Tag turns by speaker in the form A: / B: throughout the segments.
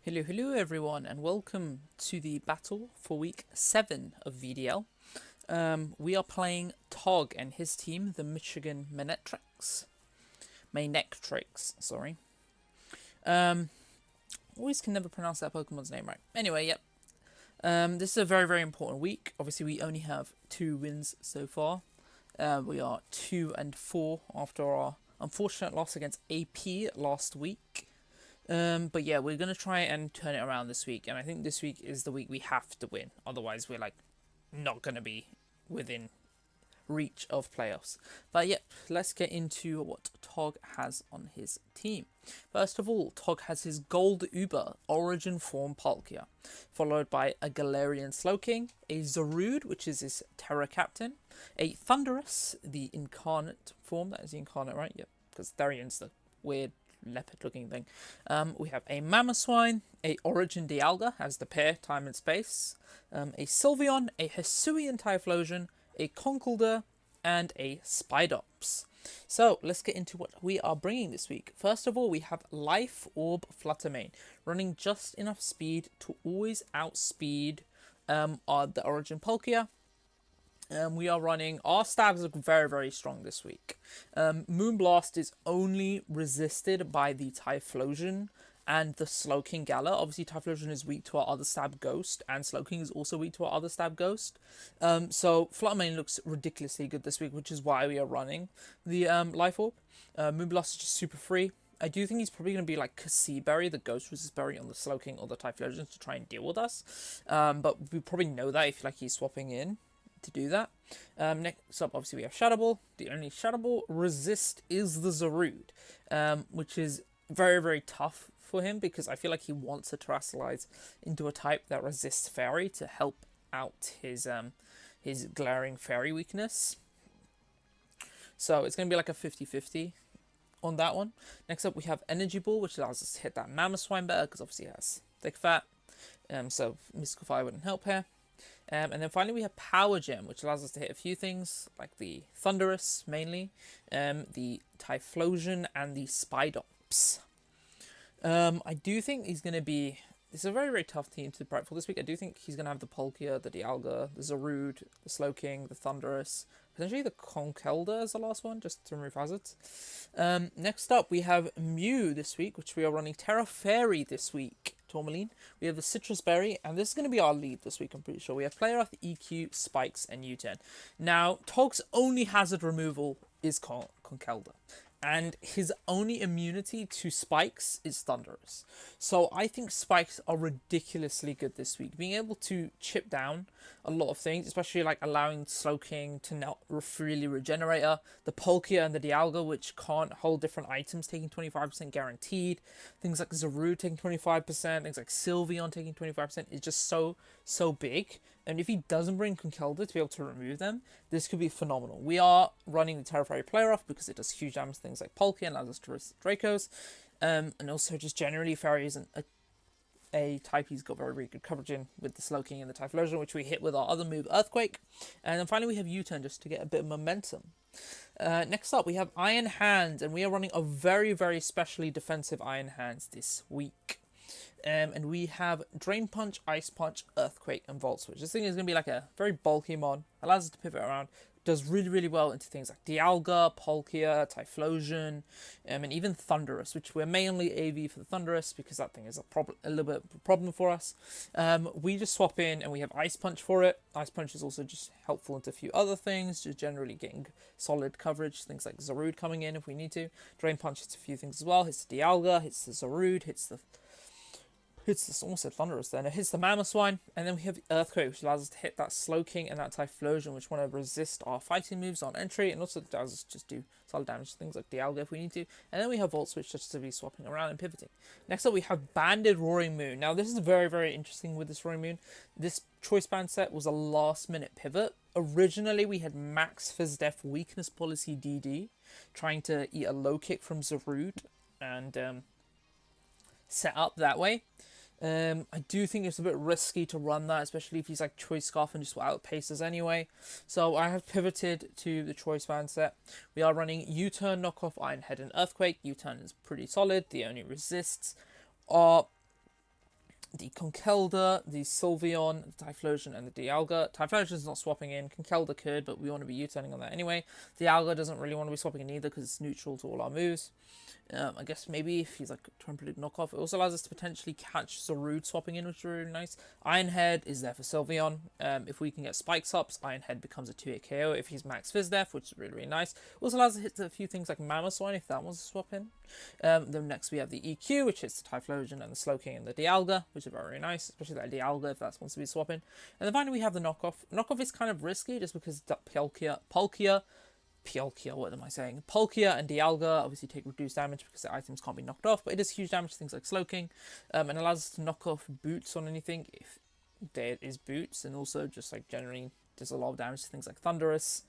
A: Hello everyone, and welcome to the battle for week 7 of VDL. We are playing Tog and his team, the Michigan Manectrics. Sorry. Always can never pronounce that Pokemon's name right. Anyway, yep. This is a very, very important week. Obviously, we only have 2 wins so far. We are 2-4 after our unfortunate loss against AP last week. But yeah, we're going to try and turn it around this week. And I think this week is the week we have to win. Otherwise, we're not going to be within reach of playoffs. But yeah, let's get into what Tog has on his team. First of all, Tog has his Gold Uber Origin Form Palkia, followed by a Galarian Slowking, a Zarude, which is his Terra Captain, a Thunderous, the Incarnate form. That is the Incarnate, right? Yep, because Therian's the weird leopard-looking thing. We have a Mamoswine, a Origin Dialga as the pair, time and space, a Sylveon, a Hisuian Typhlosion, a Conkeldurr, and a Spidops. So let's get into what we are bringing this week. First of all, we have Life Orb Fluttermane, running just enough speed to always outspeed the Origin Palkia. We are running, our stabs are very, very strong this week. Moonblast is only resisted by the Typhlosion and the Slowking Gala. Obviously, Typhlosion is weak to our other stab Ghost, and Slowking is also weak to our other stab Ghost. So Fluttermane looks ridiculously good this week, which is why we are running the Life Orb. Moonblast is just super free. I do think he's probably going to be like Berry, the Ghost Resist Berry on the Slowking or the Typhlosion to try and deal with us. But we probably know that if he's swapping in to do that. Next up, obviously, we have Shadow Ball. The only Shadow Ball resist is the Zarude, which is very, very tough for him because I feel like he wants to Terastallize into a type that resists Fairy to help out his glaring Fairy weakness. So it's going to be like a 50-50 on that one. Next up, we have Energy Ball, which allows us to hit that Mamoswine better because obviously it has thick fat. So Mystical Fire wouldn't help here. And then finally we have Power Gem, which allows us to hit a few things, like the Thunderous, mainly, the Typhlosion, and the Spidops. I do think he's going to be... This is a very, very tough team to prep for this week. I do think he's going to have the Palkia, the Dialga, the Zarude, the Slowking, the Thunderous, potentially the Conkeldurr as the last one, just to remove hazards. Next up, we have Mew this week, which we are running Terra Fairy this week. Tourmaline. We have the Citrus Berry, and this is going to be our lead this week, I'm pretty sure. We have Player Earth, EQ, Spikes, and U-turn. Now, Tog's only hazard removal is Conkeldurr, and his only immunity to Spikes is Thunderous. So I think Spikes are ridiculously good this week. Being able to chip down a lot of things, especially like allowing Slowking to not freely regenerate her, the Palkia and the Dialga, which can't hold different items, taking 25% guaranteed, things like Zarude taking 25%, things like Sylveon taking 25% is just so big. And if he doesn't bring Conkeldurr to be able to remove them, this could be phenomenal. We are running the Terra Fairy player off because it does huge damage to things like Palkia and allows us to resist Dracos. And also just generally Fairy isn't a type he's got very, very good coverage in with the Slowking and the Typhlosion, which we hit with our other move, Earthquake. And then finally we have U-turn just to get a bit of momentum. Next up we have Iron Hands, and we are running a very, very specially defensive Iron Hands this week. And we have Drain Punch, Ice Punch, Earthquake, and Volt Switch. This thing is going to be like a very bulky mon. Allows us to pivot around. Does really, really well into things like Dialga, Palkia, Typhlosion, and even Thunderous, which we're mainly AV for the Thunderous because that thing is a little bit of a problem for us. We just swap in and we have Ice Punch for it. Ice Punch is also just helpful into a few other things, just generally getting solid coverage, things like Zarude coming in if we need to. Drain Punch hits a few things as well. Hits the Dialga, hits the Zarude, hits this almost said Thunderous then. It hits the Mamoswine, and then we have the Earthquake, which allows us to hit that Slowking and that Typhlosion, which want to resist our fighting moves on entry, and also allows us to just do solid damage to things like Dialga if we need to. And then we have Volt Switch just to be swapping around and pivoting. Next up, we have Banded Roaring Moon. Now, this is very, very interesting with this Roaring Moon. This Choice Band set was a last-minute pivot. Originally, we had Max Fizdef Weakness Policy DD, trying to eat a low kick from Zarude and set up that way. I do think it's a bit risky to run that, especially if he's like Choice Scarf and just outpace us anyway. So I have pivoted to the Choice Band set. We are running U-turn, knockoff, Iron Head, and Earthquake. U-turn is pretty solid. The only resists are the Conkeldurr, the Sylveon, the Typhlosion, and the Dialga. Typhlosion is not swapping in. Conkeldurr could, but we want to be U-turning on that anyway. Dialga doesn't really want to be swapping in either because it's neutral to all our moves. I guess maybe if he's like trying to predict knockoff, it also allows us to potentially catch Zarude swapping in, which is really nice. Ironhead is there for Sylveon. If we can get Spikes ups, Ironhead becomes a 2-hit KO if he's max Fizz Def, which is really, really nice. Also allows us to hit a few things like Mamoswine if that wants to swap in. Then next we have the EQ, which hits the Typhlosion and the Slowking and the Dialga, which is very, very nice, especially that Dialga if that wants to be swapping. And then finally we have the knockoff. Knockoff is kind of risky just because Palkia and Dialga obviously take reduced damage because the items can't be knocked off, but it does huge damage to things like Slowking, and allows us to knock off Boots on anything if there is Boots, and also just like generally does a lot of damage to things like Thundurus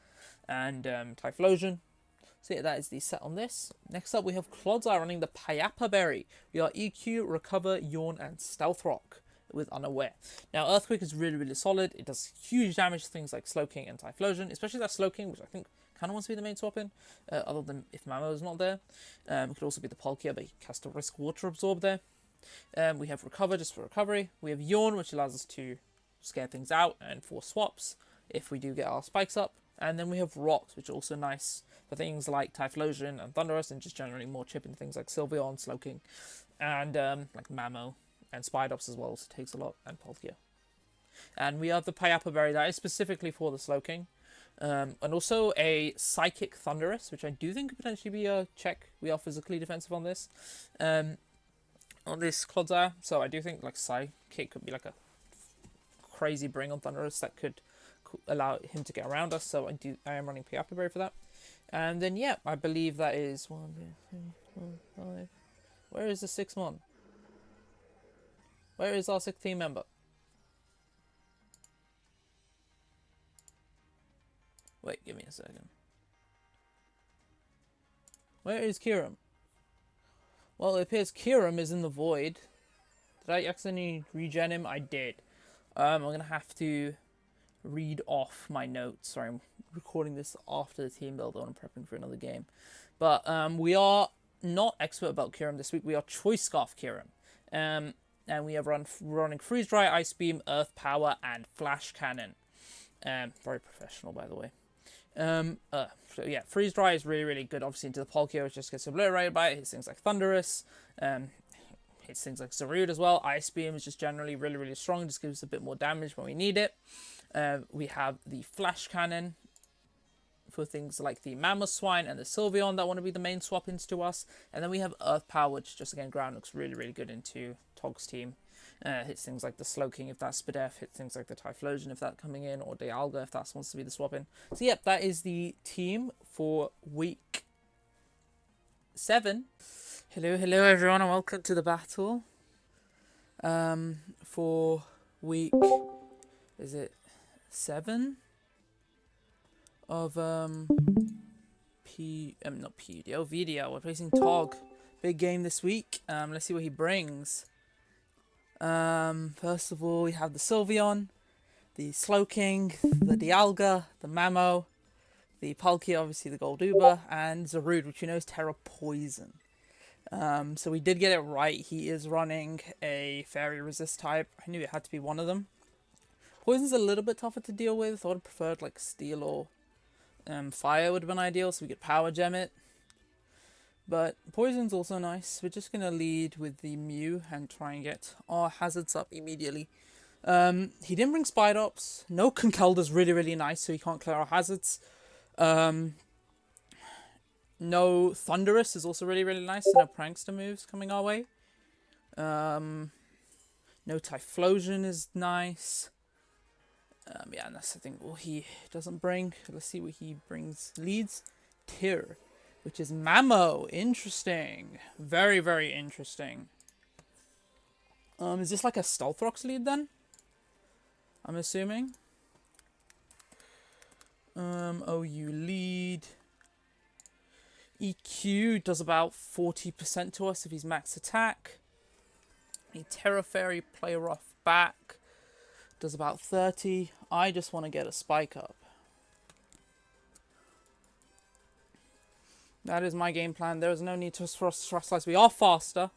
A: and Typhlosion. So yeah, that is the set on this. Next up we have Clodsire running the Payapa Berry. We are EQ, Recover, Yawn, and Stealth Rock with Unaware. Now Earthquake is really, really solid. It does huge damage to things like Slowking and Typhlosion, especially that Slowking, which I think kind of wants to be the main swap in, other than if Mamo is not there. It could also be the Palkia, but he has to risk Water Absorb there. We have Recover just for recovery. We have Yawn, which allows us to scare things out and force swaps if we do get our spikes up. And then we have Rocks, which are also nice for things like Typhlosion and Thundurus, and just generally more chip into things like Sylveon, Slowking, and like Mamo and Spidops as well, so it takes a lot, and Palkia. And we have the Payapa Berry that is specifically for the Slowking. And also a Psychic Thundurus, which I do think could potentially be a check. We are physically defensive on this Clodsire, so I do think like Psychic could be like a crazy bring on Thundurus that could allow him to get around us. So I am running Payapa Berry for that. And then yeah, I believe that is 1, 2, 3, 4, 5. Where is the 6th one? Where is our 6th team member? Wait, give me a second. Where is Kiram? Well, it appears Kiram is in the void. Did I accidentally regen him? I did. I'm going to have to read off my notes. Sorry, I'm recording this after the team build and I'm prepping for another game. But we are not expert about Kiram this week. We are Choice Scarf Kiram. And we have running Freeze Dry, Ice Beam, Earth Power, and Flash Cannon. Very professional, by the way. So yeah, Freeze Dry is really, really good. Obviously into the Palkia, which just gets obliterated by it. Hits things like Thundurus. Hits things like Zarude as well. Ice Beam is just generally really, really strong. Just gives us a bit more damage when we need it. We have the Flash Cannon for things like the Mamoswine and the Sylveon that want to be the main swap-ins to us. And then we have Earth Power, which just again, ground looks really, really good into Tog's team. Hits things like the Slowking if that's Spadef, hits things like the Typhlosion if that's coming in, or Dialga if that wants to be the swap-in. So yep, that is the team for week 7. Hello everyone, and welcome to the battle. For week, is it 7 of not PUDL, VDL. We're facing Tog. Big game this week. Let's see what he brings. First of all, we have the Sylveon, the Slowking, the Dialga, the Mamo, the Palkia, obviously the Golduba, and Zarude, which you know is Terra Poison. So we did get it right. He is running a Fairy Resist type. I knew it had to be one of them. Poison's a little bit tougher to deal with. I would have preferred like Steel or Fire would have been ideal, so we could Power Gem it. But Poison's also nice. We're just going to lead with the Mew and try and get our hazards up immediately. He didn't bring Spidops. No Conkeldurr's really, really nice, so he can't clear our hazards. No Thundurus is also really, really nice. No Prankster moves coming our way. No Typhlosion is nice. Yeah, and that's the thing. What he doesn't bring. Let's see what he brings. Leads Tyr, which is Mamo. Interesting. Very, very interesting. Is this like a Stealth Rocks lead then? I'm assuming. OU lead. EQ does about 40% to us if he's max attack. A Terra Fairy play rough back. Does about 30. I just want to get a spike up. That is my game plan. There is no need for us to thrust slice. We are faster,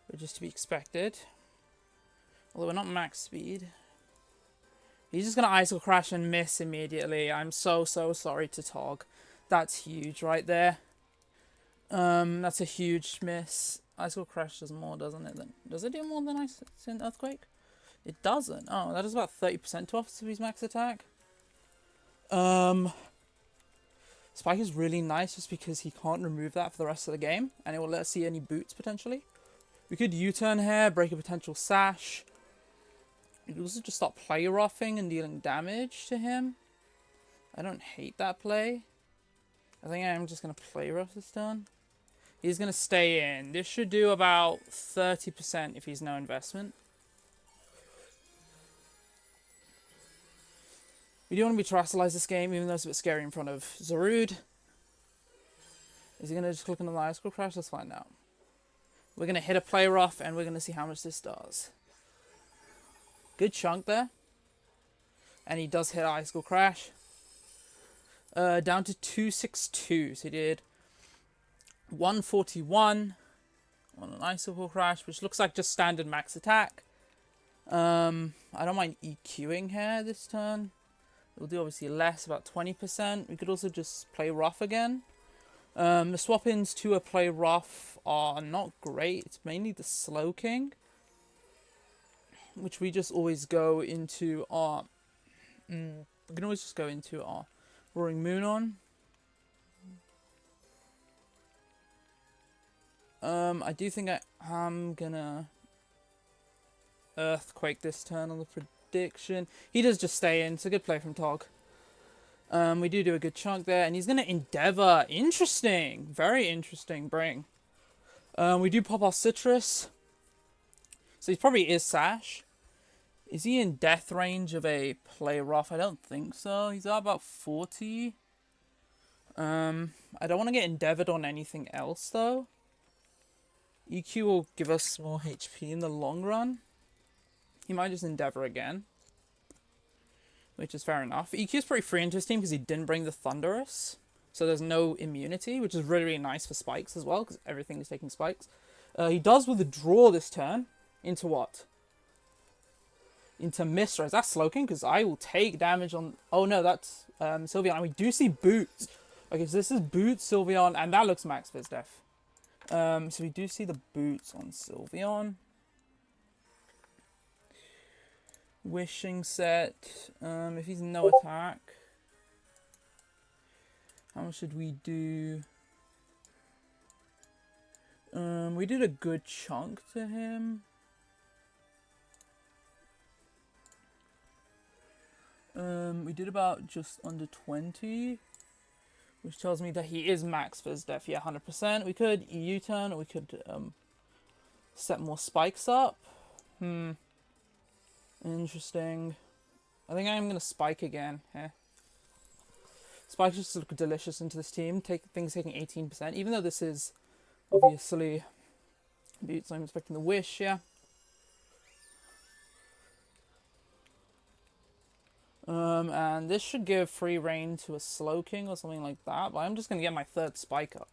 A: which is to be expected. Although we're not max speed. He's just going to Icicle Crash and miss immediately. I'm so sorry to Tog. That's huge right there. That's a huge miss. Icicle Crash does more, doesn't it? Does it do more than Ice in Earthquake? It doesn't. Oh, that is about 30% off of his max attack. Spike is really nice just because he can't remove that for the rest of the game. And it will let us see any boots, potentially. We could U-turn here, break a potential sash. We could also just start play roughing and dealing damage to him. I don't hate that play. I think I'm just going to play rough this turn. He's going to stay in. This should do about 30% if he's no investment. We do want to be terrestrialize this game, even though it's a bit scary in front of Zarude. Is he going to just click on the Icicle Crash? Let's find out. We're going to hit a play rough, and we're going to see how much this does. Good chunk there. And he does hit Icicle Crash. Down to 262. So he did 141 on an Icicle Crash, which looks like just standard max attack. I don't mind EQing here this turn. We'll do obviously less, about 20%. We could also just play rough again. The swap-ins to a play rough are not great. It's mainly the Slow King, which we just always go into our... we can always just go into our Roaring Moon on. I do think I'm gonna Earthquake this turn on the prediction. He does just stay in. It's a good play from Tog. We do a good chunk there, and he's gonna Endeavor. Interesting, very interesting. Bring. We do pop our Citrus, so he probably is Sash. Is he in death range of a play rough? I don't think so. He's at about 40. I don't want to get endeavored on anything else though. EQ will give us more HP in the long run. He might just endeavor again, which is fair enough. EQ is pretty free into his team because he didn't bring the Thunderous, so there's no immunity, which is really, really nice for spikes as well because everything is taking spikes. He does withdraw this turn into what? Into Misra. Is that Slowking? Because I will take damage on... Oh no, that's Sylveon. And we do see Boots. Okay, so this is Boots, Sylveon, and that looks max Fizz Def. So we do see the Boots on Sylveon. Wishing set. If he's no attack. How much should we do? We did a good chunk to him. We did about just under 20, which tells me that he is max Fizz Def. Yeah, 100%. We could U-turn, or we could set more spikes up. Interesting. I think I'm gonna spike again. Spikes just look delicious into this team. Things taking 18%, even though this is obviously Boots. I'm expecting the Wish. Yeah. And this should give free reign to a Slowking or something like that, but I'm just going to get my third spike up.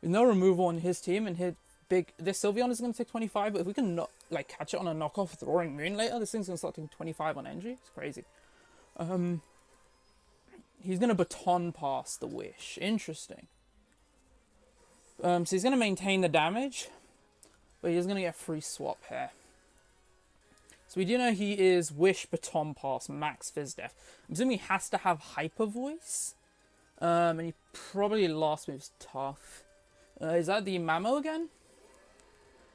A: With no removal on his team and hit big... This Sylveon is going to take 25, but if we can catch it on a knockoff with Roaring Moon later, this thing's going to start taking 25 on Engie. It's crazy. He's going to Baton Pass the Wish. Interesting. So he's going to maintain the damage, but he's going to get free swap here. So we do know he is Wish, Baton Pass, max Fizz Def. I'm assuming he has to have Hyper Voice. And he probably last move's tough. Is that the Mamo again?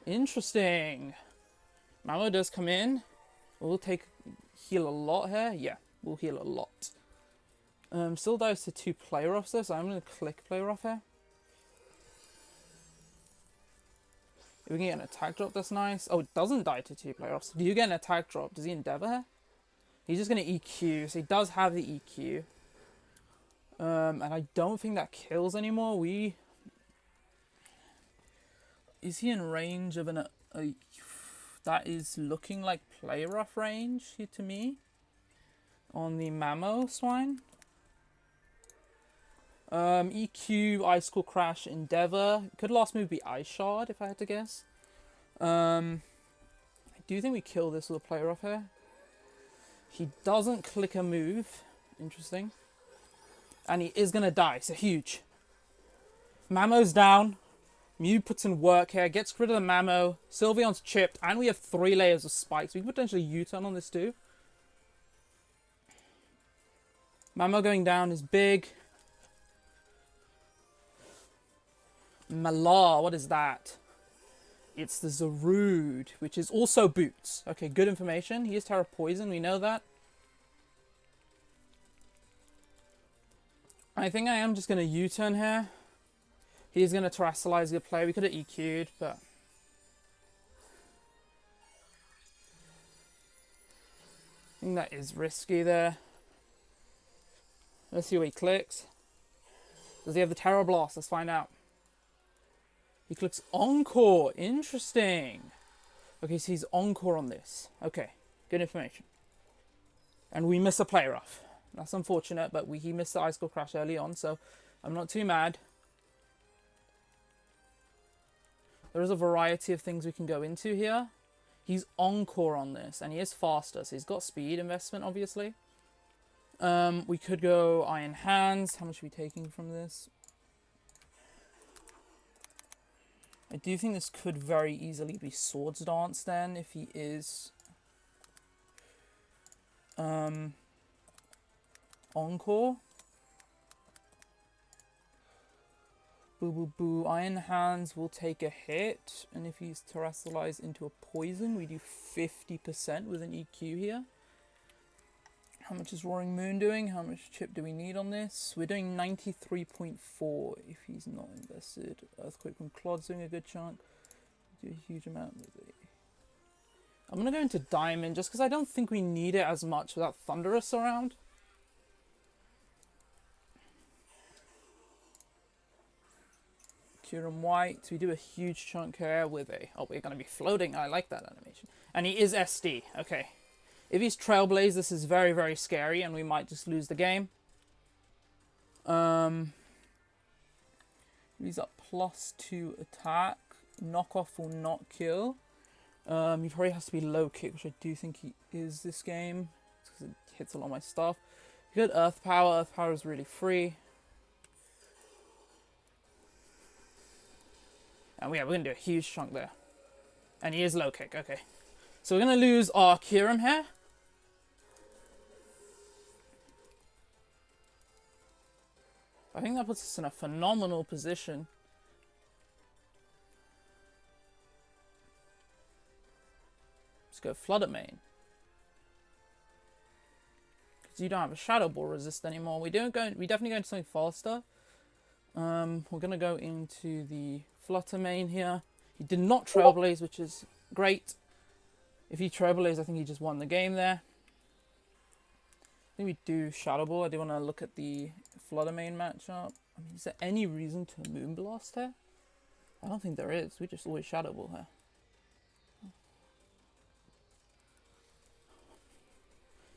A: Interesting. Mamo does come in. We'll heal a lot here. Yeah, we'll heal a lot. Still dies to 2 play roughs though, so I'm going to click play rough here. If we can get an attack drop, that's nice. Oh, it doesn't die to 2 play roughs. Do you get an attack drop? Does he Endeavor here? He's just going to EQ, so he does have the EQ. And I don't think that kills anymore. Is he in range of that is looking like play rough range to me on the Mamo Swine. EQ, Ice Core Crash, Endeavor. Could last move be Ice Shard if I had to guess. I do think we kill this little player off here. He doesn't click a move. Interesting. And he is going to die, so huge. Mamo's down. Mew puts in work here, gets rid of the Mamo. Sylveon's chipped, and we have 3 layers of spikes. We can potentially U-turn on this too. Mamo going down is big. Malar, what is that? It's the Zarude, which is also Boots. Okay, good information. He is Terra Poison, we know that. I think I am just going to U-turn here. He's going to terrestrialize the player. We could have EQ'd, but... I think that is risky there. Let's see what he clicks. Does he have the Terror Blast? Let's find out. He clicks Encore. Interesting. Okay, so he's Encore on this. Okay, good information. And we miss a player off. That's unfortunate, but he missed the Ice Core Crash early on, so I'm not too mad. There is a variety of things we can go into here. He's Encore on this, and he is faster, so he's got speed investment, obviously. We could go Iron Hands. How much are we taking from this? I do think this could very easily be Swords Dance then, if he is Encore. Boo boo boo. Iron Hands will take a hit, and if he's terrestrialized into a poison, we do 50% with an EQ here. How much is Roaring Moon doing? How much chip do we need on this? We're doing 93.4 if he's not invested. Earthquake from Clod's doing a good chunk. Do a huge amount with it. I'm going to go into Diamond just because I don't think we need it as much without Thunderous around. Kyurem White. We do a huge chunk here with a... Oh, we're going to be floating. I like that animation. And he is SD. Okay. If he's Trailblaze, this is very, very scary, and we might just lose the game. He's up +2 attack. Knockoff will not kill. He probably has to be low kick, which I do think he is this game, because it hits a lot of my stuff. Good Earth Power. Earth Power is really free. And yeah, we're going to do a huge chunk there. And he is low kick, okay. So we're going to lose our Kyurem here. I think that puts us in a phenomenal position. Let's go Flood at main. Because you don't have a Shadow Ball resist anymore. We definitely go into something faster. We're going to go into the Flutter main here. He did not Trailblaze, which is great. If he Trailblaze, I think he just won the game there. I think we do Shadow Ball. I do want to look at the Flutter main matchup. I mean, is there any reason to Moonblast here? I don't think there is. We just always Shadow Ball here.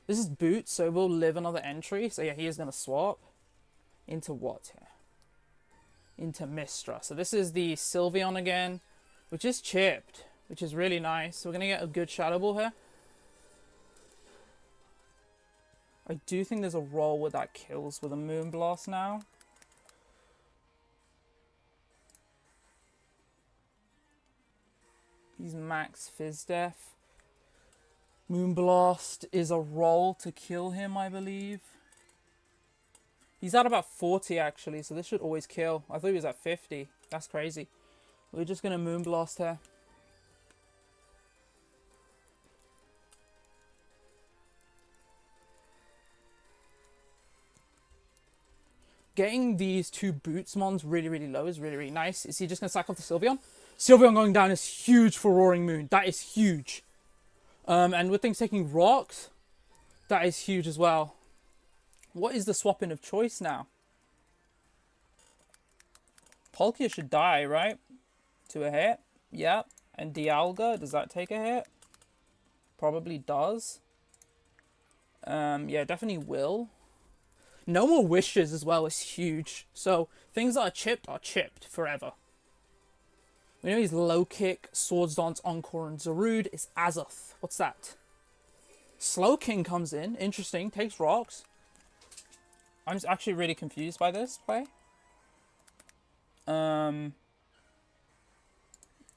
A: This is Boots, so we'll live another entry. So yeah, he is going to swap. Into what here? Into Mistra. So this is the Sylveon again, which is chipped, which is really nice. So we're going to get a good Shadow Ball here. I do think there's a roll where that kills with a Moonblast now. He's max Fizz Def. Moonblast is a roll to kill him, I believe. He's at about 40 actually, so this should always kill. I thought he was at 50. That's crazy. We're just going to Moonblast here. Getting these two Boots mons really, really low is really, really nice. Is he just going to sack off the Sylveon? Sylveon going down is huge for Roaring Moon. That is huge. And with things taking rocks, that is huge as well. What is the swap-in of choice now? Palkia should die, right? To a hit. Yep. And Dialga, does that take a hit? Probably does. Yeah, definitely will. No more wishes as well is huge. So things that are chipped forever. We know he's low kick, swords dance, encore, and Zarude is Azoth. What's that? Slow King comes in. Interesting. Takes rocks. I'm actually really confused by this play.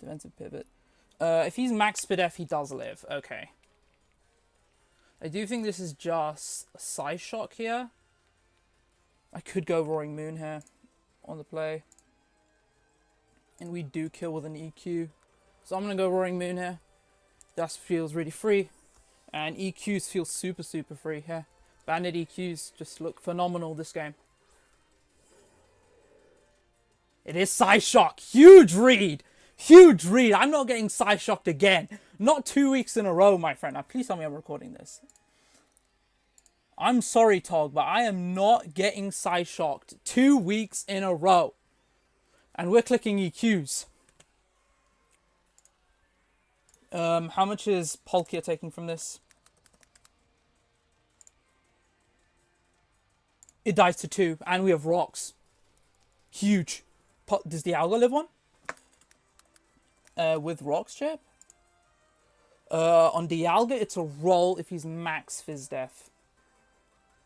A: Defensive pivot. If he's max Spidef, he does live. Okay. I do think this is just a side shock here. I could go Roaring Moon here on the play. And we do kill with an EQ. So I'm going to go Roaring Moon here. That feels really free. And EQs feel super, super free here. Bandit EQs just look phenomenal this game. It is side shock. Huge read. Huge read. I'm not getting side shocked again. Not 2 weeks in a row, my friend. Now, please tell me I'm recording this. I'm sorry, Tog, but I am not getting side shocked 2 weeks in a row. And we're clicking EQs. How much is Palkia taking from this? It dies to 2, and we have rocks. Huge. Does the Dialga live one? With rocks, chip? On Dialga, it's a roll if he's max Fizdef.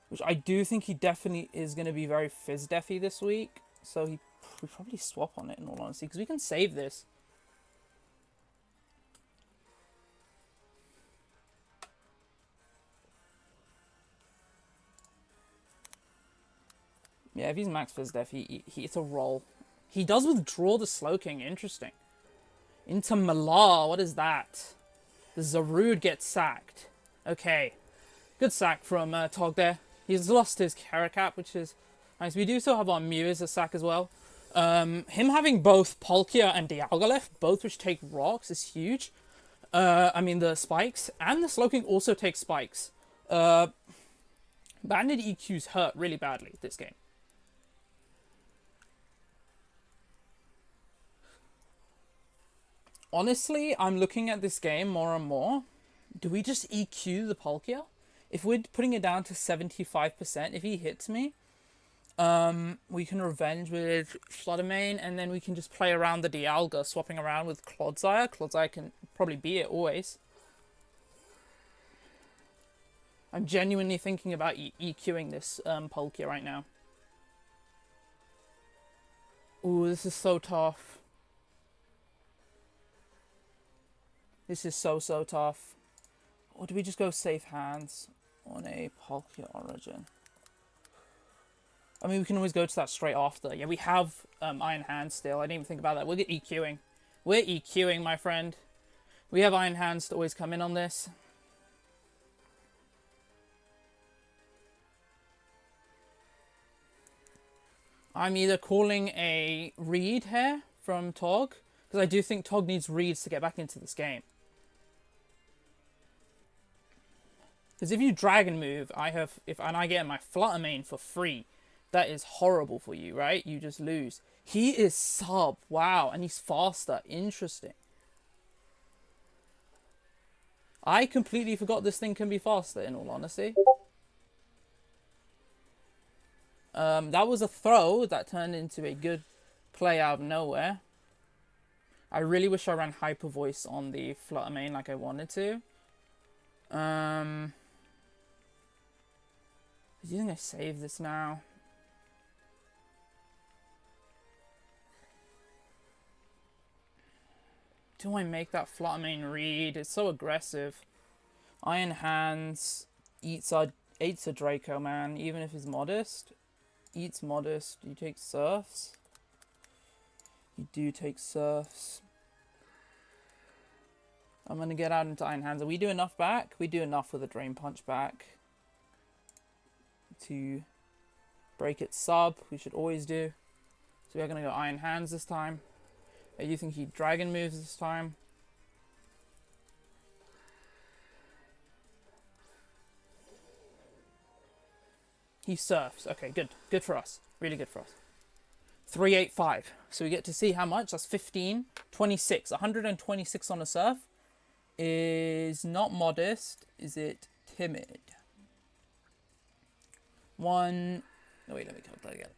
A: Which I do think he definitely is going to be very Fizdefy this week. So we probably swap on it, in all honesty, because we can save this. Yeah, if he's max Fizdef, it's a roll. He does withdraw the Slow King. Interesting. Into Malar. What is that? The Zarude gets sacked. Okay. Good sack from Tog there. He's lost his Caracap, which is nice. We do still have our Mew as a sack as well. Him having both Palkia and Dialga left, both which take rocks, is huge. I mean, the spikes. And the Slowking also takes spikes. Bandit EQs hurt really badly this game. Honestly, I'm looking at this game more and more. Do we just EQ the Palkia? If we're putting it down to 75%, if he hits me, we can revenge with Fluttermane, and then we can just play around the Dialga, swapping around with Clodsire. Clodsire can probably beat it always. I'm genuinely thinking about EQing this Palkia right now. Ooh, this is so tough. This is so tough. Or do we just go safe hands on a Palkia Origin? I mean, we can always go to that straight after. Yeah, we have Iron Hands still. I didn't even think about that. We're EQing. We're EQing, my friend. We have Iron Hands to always come in on this. I'm either calling a read here from Tog, because I do think Tog needs reads to get back into this game. Because if you Dragon move, and I get my Fluttermane for free, that is horrible for you, right? You just lose. He is sub. Wow. And he's faster. Interesting. I completely forgot this thing can be faster, in all honesty. That was a throw that turned into a good play out of nowhere. I really wish I ran Hyper Voice on the Fluttermane like I wanted to. Do you think I save this now? Do I make that Fluttermane read? It's so aggressive. Iron Hands eats a Draco, man. Even if he's modest. Eats modest. You take Surfs. You do take Surfs. I'm going to get out into Iron Hands. Are we do enough back? We do enough with a Drain Punch back to break its sub. We should always do. So we're going to go Iron Hands this time. Do you think he Dragon moves this time? He Surfs. Okay, good. Good for us. Really good for us. 385. So we get to see how much. That's 15. 26. 126 on a Surf. Is not modest. Is it timid? 1 Oh wait, let me count that again.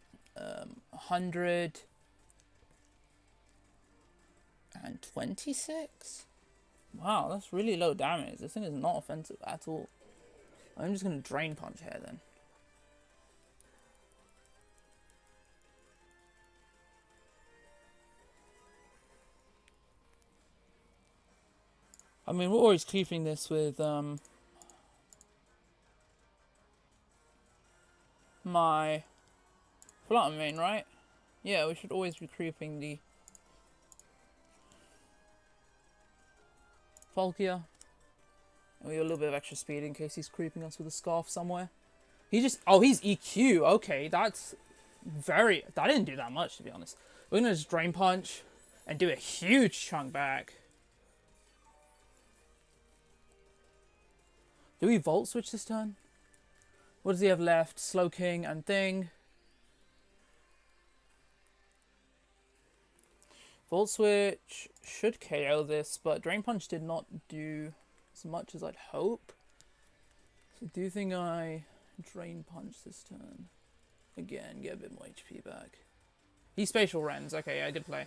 A: 126? Wow, that's really low damage. This thing is not offensive at all. I'm just going to Drain Punch here then. I mean, we're always creeping this with my Flutter Mane, right? Yeah, we should always be creeping the Palkia. And we have a little bit of extra speed in case he's creeping us with a Scarf somewhere. He just... Oh, he's EQ. Okay, that's very... That didn't do that much, to be honest. We're going to just Drain Punch and do a huge chunk back. Do we Volt Switch this turn? What does he have left? Slow King and Thing. Volt Switch should KO this, but Drain Punch did not do as much as I'd hope. So do you think I Drain Punch this turn? Again, get a bit more HP back. He Spatial Rends. Okay, yeah, good play.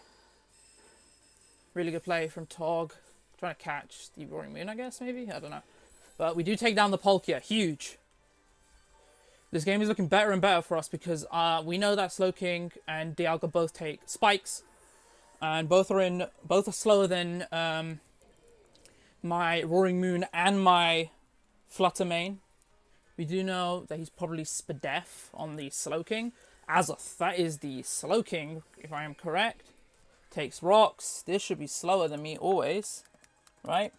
A: Really good play from Tog. Trying to catch the Roaring Moon, I guess, maybe? I don't know. But we do take down the Palkia. Huge. This game is looking better and better for us because we know that Slow King and Dialga both take spikes. And both are slower than my Roaring Moon and my Flutter Mane. We do know that he's probably Spadef on the Slow King. Azoth, that is the Slow King, if I am correct. Takes rocks. This should be slower than me always, right?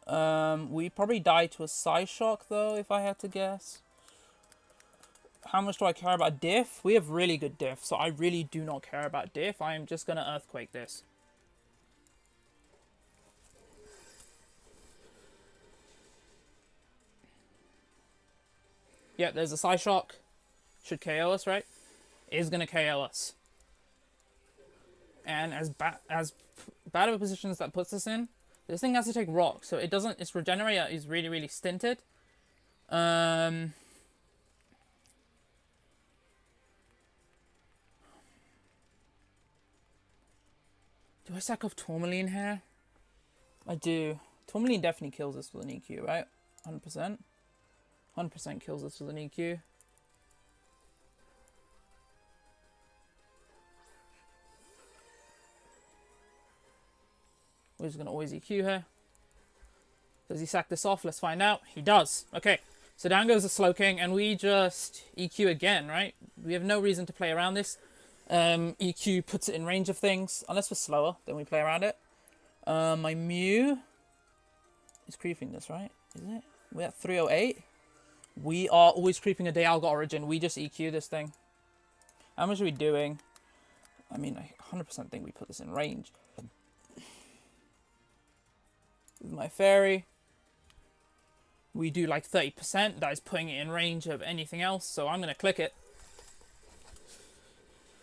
A: We probably die to a Psyshock though, if I had to guess. How much do I care about diff? We have really good diff, so I really do not care about diff. I am just going to Earthquake this. Yeah, there's a Psyshock. Should KO us, right? Is going to KO us. And as bad of a position as that puts us in, this thing has to take rock, so it doesn't... Its Regenerator is really, really stinted. Do I sack off Tourmaline here? I do. Tourmaline definitely kills us with an EQ, right? 100%. 100% kills us with an EQ. We're just going to always EQ here. Does he sack this off? Let's find out. He does. Okay. So down goes the Slow King, and we just EQ again, right? We have no reason to play around this. EQ puts it in range of things. Unless we're slower, then we play around it. My Mew is creeping this, right? Is it? We're at 308. We are always creeping a Dialga Origin. We just EQ this thing. How much are we doing? I mean, I 100% think we put this in range. With my Fairy, we do like 30%. That is putting it in range of anything else, so I'm going to click it.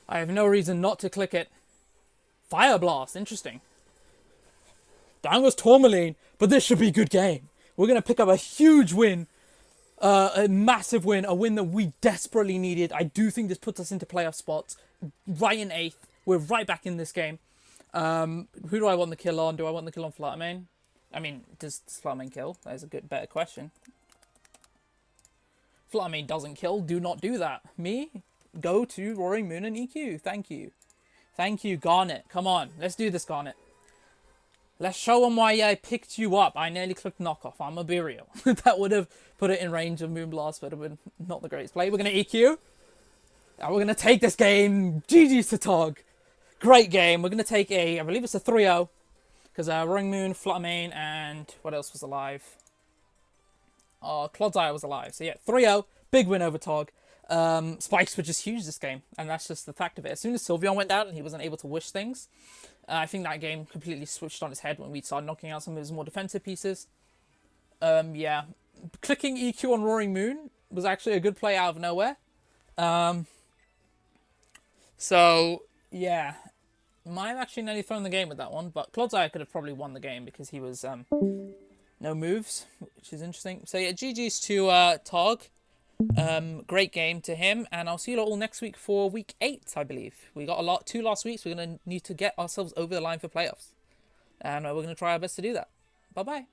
A: I have no reason not to click it. Fire Blast, interesting. Down goes Tourmaline, but this should be a good game. We're going to pick up a huge win. A massive win, a win that we desperately needed. I do think this puts us into playoff spots. Right in 8th. We're right back in this game. Who do I want the kill on? Do I want the kill on Flutter Mane? I mean, does Flutter Mane kill? That is a better question. Flutter Mane doesn't kill. Do not do that. Me? Go to Roaring Moon and EQ. Thank you. Thank you, Garnet. Come on. Let's do this, Garnet. Let's show them why I picked you up. I nearly clicked knockoff. I'm gonna be real. That would have put it in range of Moonblast, but it would have been not the greatest play. We're going to EQ. And we're going to take this game. GG's to Tog. Great game. We're going to take I believe it's a 3-0. Because Roaring Moon, Flutter Mane, and what else was alive? Clodsire was alive. So yeah, 3-0. Big win over Tog. Spikes were just huge this game. And that's just the fact of it. As soon as Sylveon went down and he wasn't able to wish things, I think that game completely switched on its head when we started knocking out some of his more defensive pieces. Yeah. Clicking EQ on Roaring Moon was actually a good play out of nowhere. So, yeah. Might have actually nearly thrown the game with that one, but Clodsire could have probably won the game because he was no moves, which is interesting. So yeah, GG's to Tog. Great game to him, and I'll see you all next week for week 8, I believe. We got two last weeks. We're going to need to get ourselves over the line for playoffs, and we're going to try our best to do that. Bye-bye.